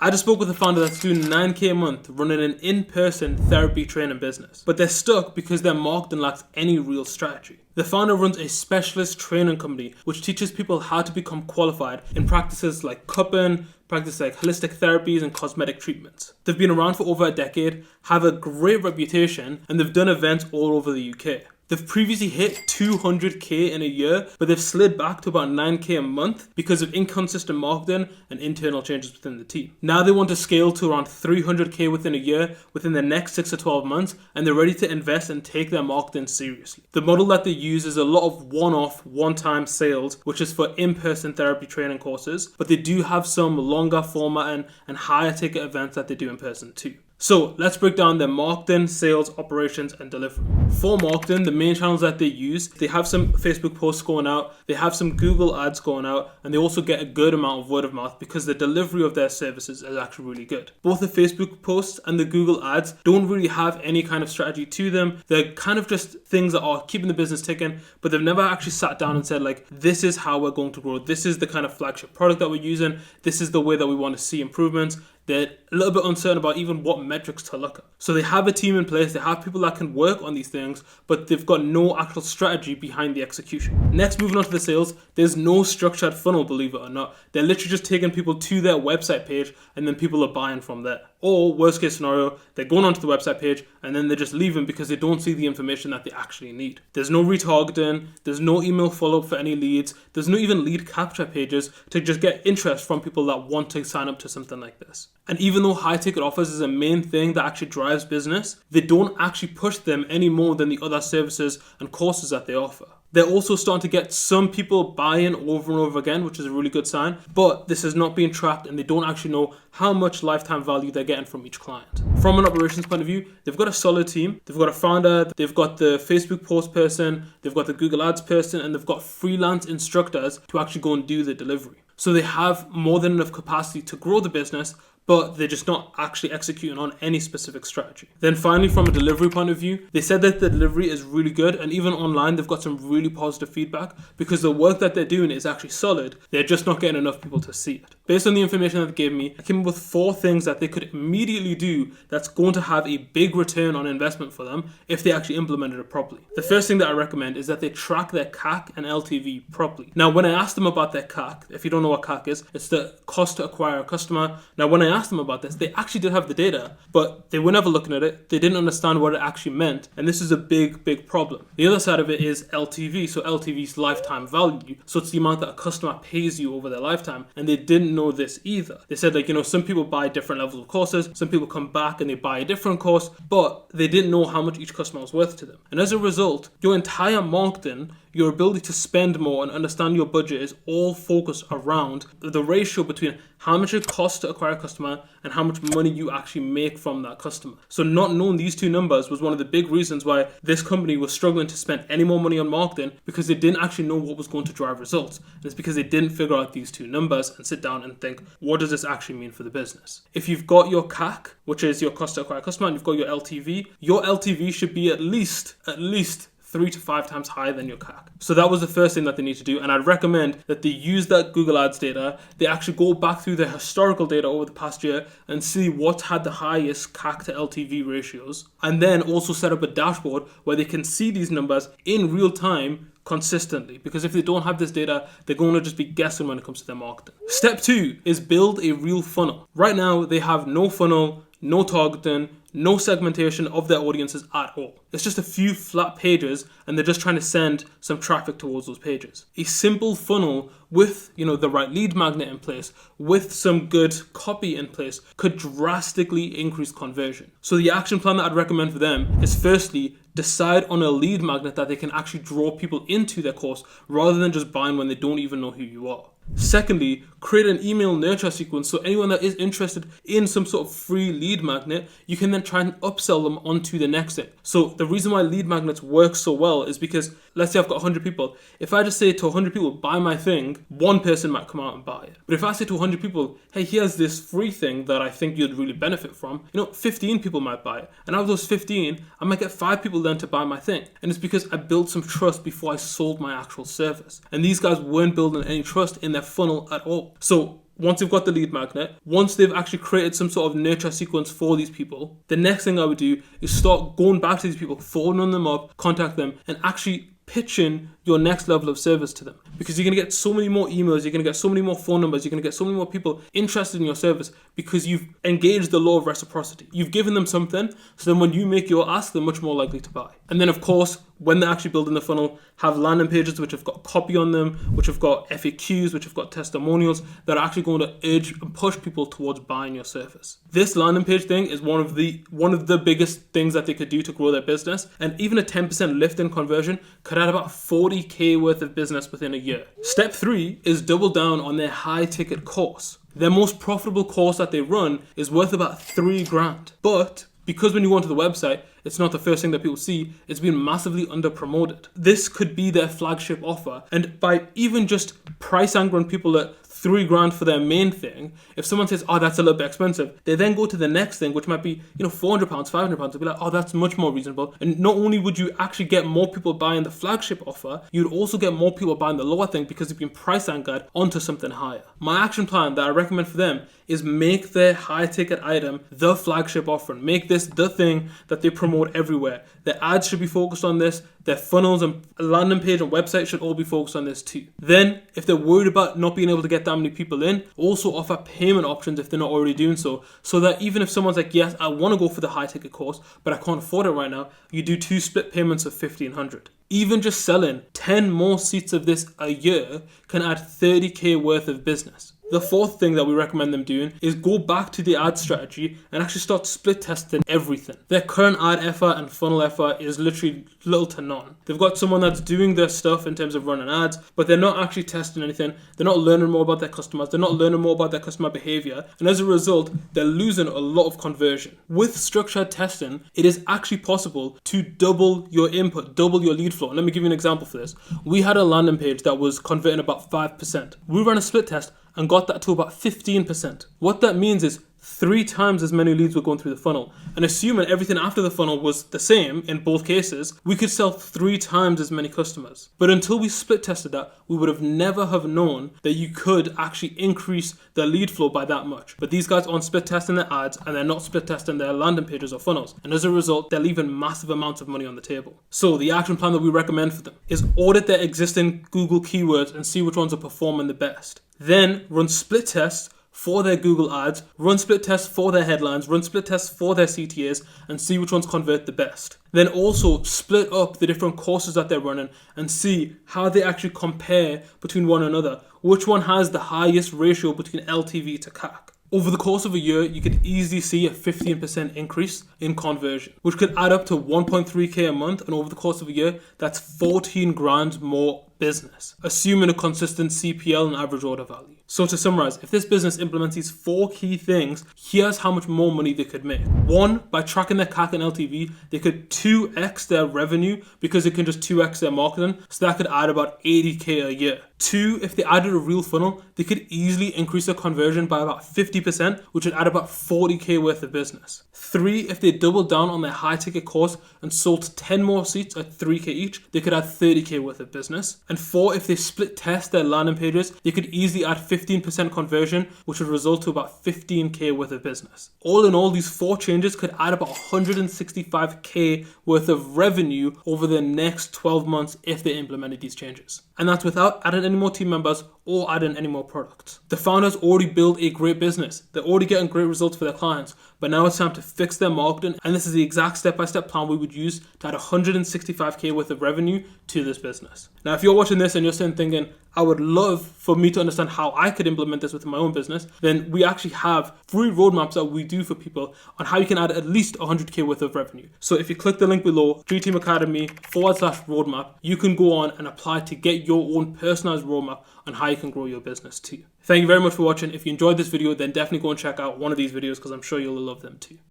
I just spoke with a founder that's doing 9K a month running an in-person therapy training business, but they're stuck because their marketing lacks any real strategy. The founder runs a specialist training company which teaches people how to become qualified in practices like cupping, practices like holistic therapies and cosmetic treatments. They've been around for over a decade, have a great reputation, and they've done events all over the UK. They've previously hit 200k in a year, but they've slid back to about 9k a month because of inconsistent marketing and internal changes within the team. Now they want to scale to around 300k within a year within the next 6 to 12 months, and they're ready to invest and take their marketing seriously. The model that they use is a lot of one-off, one-time sales, which is for in-person therapy training courses, but they do have some longer format and higher ticket events that they do in person too. So let's break down their marketing, sales, operations, and delivery. For marketing, the main channels that they use, they have some Facebook posts going out, they have some Google ads going out, and they also get a good amount of word of mouth because the delivery of their services is actually really good. Both the Facebook posts and the Google ads don't really have any kind of strategy to them. They're kind of just things that are keeping the business ticking, but they've never actually sat down and said like, this is how we're going to grow. This is the kind of flagship product that we're using. This is the way that we want to see improvements. They're a little bit uncertain about even what metrics to look at. So they have a team in place, they have people that can work on these things, but they've got no actual strategy behind the execution. Next, moving on to the sales, there's no structured funnel, believe it or not. They're literally just taking people to their website page and then people are buying from there. Or worst case scenario, they're going onto the website page and then they're just leaving because they don't see the information that they actually need. There's no retargeting, there's no email follow-up for any leads, there's no even lead capture pages to just get interest from people that want to sign up to something like this. And even though high ticket offers is a main thing that actually drives business, they don't actually push them any more than the other services and courses that they offer. They're also starting to get some people buying over and over again, which is a really good sign, but this is not being tracked and they don't actually know how much lifetime value they're getting from each client. From an operations point of view, they've got a solid team. They've got a founder, they've got the Facebook post person, they've got the Google ads person, and they've got freelance instructors to actually go and do the delivery. So they have more than enough capacity to grow the business, but they're just not actually executing on any specific strategy. Then finally, from a delivery point of view, they said that the delivery is really good, and even online, they've got some really positive feedback because the work that they're doing is actually solid. They're just not getting enough people to see it. Based on the information that they gave me, I came up with 4 things that they could immediately do that's going to have a big return on investment for them if they actually implemented it properly. The first thing that I recommend is that they track their CAC and LTV properly. Now, when I asked them about their CAC, if you don't know what CAC is, it's the cost to acquire a customer. Now, when I asked them about this, they actually did have the data, but they were never looking at it. They didn't understand what it actually meant, and this is a big problem. The other side of it is LTV, so LTV is lifetime value, so it's the amount that a customer pays you over their lifetime, and they didn't know this either. They said some people buy different levels of courses, some people come back and they buy a different course, but they didn't know how much each customer was worth to them. And as a result, your entire marketing, your ability to spend more and understand your budget is all focused around the ratio between how much it costs to acquire a customer and how much money you actually make from that customer. So not knowing these two numbers was one of the big reasons why this company was struggling to spend any more money on marketing, because they didn't actually know what was going to drive results. And it's because they didn't figure out these two numbers and sit down and think, what does this actually mean for the business? If you've got your CAC, which is your cost to acquire a customer, and you've got your LTV should be at least 3 to 5 times higher than your CAC. So that was the first thing that they need to do, and I'd recommend that they use that Google Ads data, they actually go back through the historical data over the past year and see what had the highest CAC to LTV ratios, and then also set up a dashboard where they can see these numbers in real time consistently, because if they don't have this data, they're going to just be guessing when it comes to their marketing. Step 2 is build a real funnel. Right now, they have no funnel, no targeting, no segmentation of their audiences at all. It's just a few flat pages and they're just trying to send some traffic towards those pages. A simple funnel with the right lead magnet in place, with some good copy in place, could drastically increase conversion. So the action plan that I'd recommend for them is, firstly, decide on a lead magnet that they can actually draw people into their course rather than just buying when they don't even know who you are. Secondly, create an email nurture sequence so anyone that is interested in some sort of free lead magnet, you can then try and upsell them onto the next thing. So the reason why lead magnets work so well is because, let's say I've got 100 people. If I just say to 100 people, buy my thing, one person might come out and buy it. But if I say to 100 people, hey, here's this free thing that I think you'd really benefit from, 15 people might buy it. And out of those 15, I might get 5 people then to buy my thing. And it's because I built some trust before I sold my actual service. And these guys weren't building any trust in their funnel at all. So once they've got the lead magnet, once they've actually created some sort of nurture sequence for these people, the next thing I would do is start going back to these people, phoning them up, contact them, and actually pitching your next level of service to them. Because you're going to get so many more emails, you're going to get so many more phone numbers, you're going to get so many more people interested in your service because you've engaged the law of reciprocity. You've given them something, so then when you make your ask, they're much more likely to buy. And then of course, when they're actually building the funnel, have landing pages which have got copy on them, which have got FAQs, which have got testimonials that are actually going to urge and push people towards buying your service. This landing page thing is one of the biggest things that they could do to grow their business, and even a 10% lift in conversion could add about 40k worth of business within a year. Step 3 is double down on their high ticket course. Their most profitable course that they run is worth about $3,000, but because when you go onto the website, it's not the first thing that people see, it's been massively under promoted. This could be their flagship offer, and by even just price angling people at $3,000 for their main thing, if someone says, oh, that's a little bit expensive, they then go to the next thing, which might be, £400, £500, they'll be like, oh, that's much more reasonable. And not only would you actually get more people buying the flagship offer, you'd also get more people buying the lower thing because you've been price anchored onto something higher. My action plan that I recommend for them is make their high ticket item the flagship offering. Make this the thing that they promote everywhere. Their ads should be focused on this. Their funnels and landing page and website should all be focused on this too. Then, if they're worried about not being able to get that many people in, also offer payment options if they're not already doing so. So that even if someone's like, yes, I want to go for the high ticket course, but I can't afford it right now, you do 2 split payments of $1,500. Even just selling 10 more seats of this a year can add 30k worth of business. The 4th thing that we recommend them doing is go back to the ad strategy and actually start split testing everything. Their current ad effort and funnel effort is literally little to none. They've got someone that's doing their stuff in terms of running ads, but they're not actually testing anything. They're not learning more about their customers. They're not learning more about their customer behavior. And as a result, they're losing a lot of conversion. With structured testing, it is actually possible to double your input, double your lead flow. And let me give you an example for this. We had a landing page that was converting about 5%. We ran a split test and got that to about 15%. What that means is 3 times as many leads were going through the funnel. And assuming everything after the funnel was the same in both cases, we could sell 3 times as many customers. But until we split tested that, we would have never have known that you could actually increase the lead flow by that much. But these guys aren't split testing their ads and they're not split testing their landing pages or funnels. And as a result, they're leaving massive amounts of money on the table. So the action plan that we recommend for them is audit their existing Google keywords and see which ones are performing the best. Then run split tests for their Google ads, run split tests for their headlines, run split tests for their CTAs, and see which ones convert the best. Then also split up the different courses that they're running and see how they actually compare between one another. Which one has the highest ratio between LTV to CAC? Over the course of a year, you could easily see a 15% increase in conversion, which could add up to 1.3k a month, and over the course of a year, that's 14 grand more business, assuming a consistent CPL and average order value. So to summarize, if this business implements these 4 key things, here's how much more money they could make. 1, by tracking their CAC and LTV, they could 2x their revenue because they can just 2x their marketing, so that could add about 80k a year. 2, if they added a real funnel, they could easily increase their conversion by about 50%, which would add about 40k worth of business. 3, if they doubled down on their high ticket course and sold 10 more seats at 3k each, they could add 30k worth of business. And 4, if they split test their landing pages, they could easily add 15% conversion, which would result to about 15k worth of business. All in all, these 4 changes could add about 165k worth of revenue over the next 12 months if they implemented these changes. And that's without adding any more team members or adding any more products. The founders already built a great business. They're already getting great results for their clients, but now it's time to fix their marketing, and this is the exact step-by-step plan we would use to add 165k worth of revenue to this business. Now, if you're watching this and you're sitting thinking, I would love for me to understand how I could implement this within my own business, then we actually have free roadmaps that we do for people on how you can add at least 100k worth of revenue. So if you click the link below, Dream Academy/roadmap, you can go on and apply to get your own personalized roadmap on how you can grow your business too. Thank you very much for watching. If you enjoyed this video, then definitely go and check out one of these videos because I'm sure you'll love them too.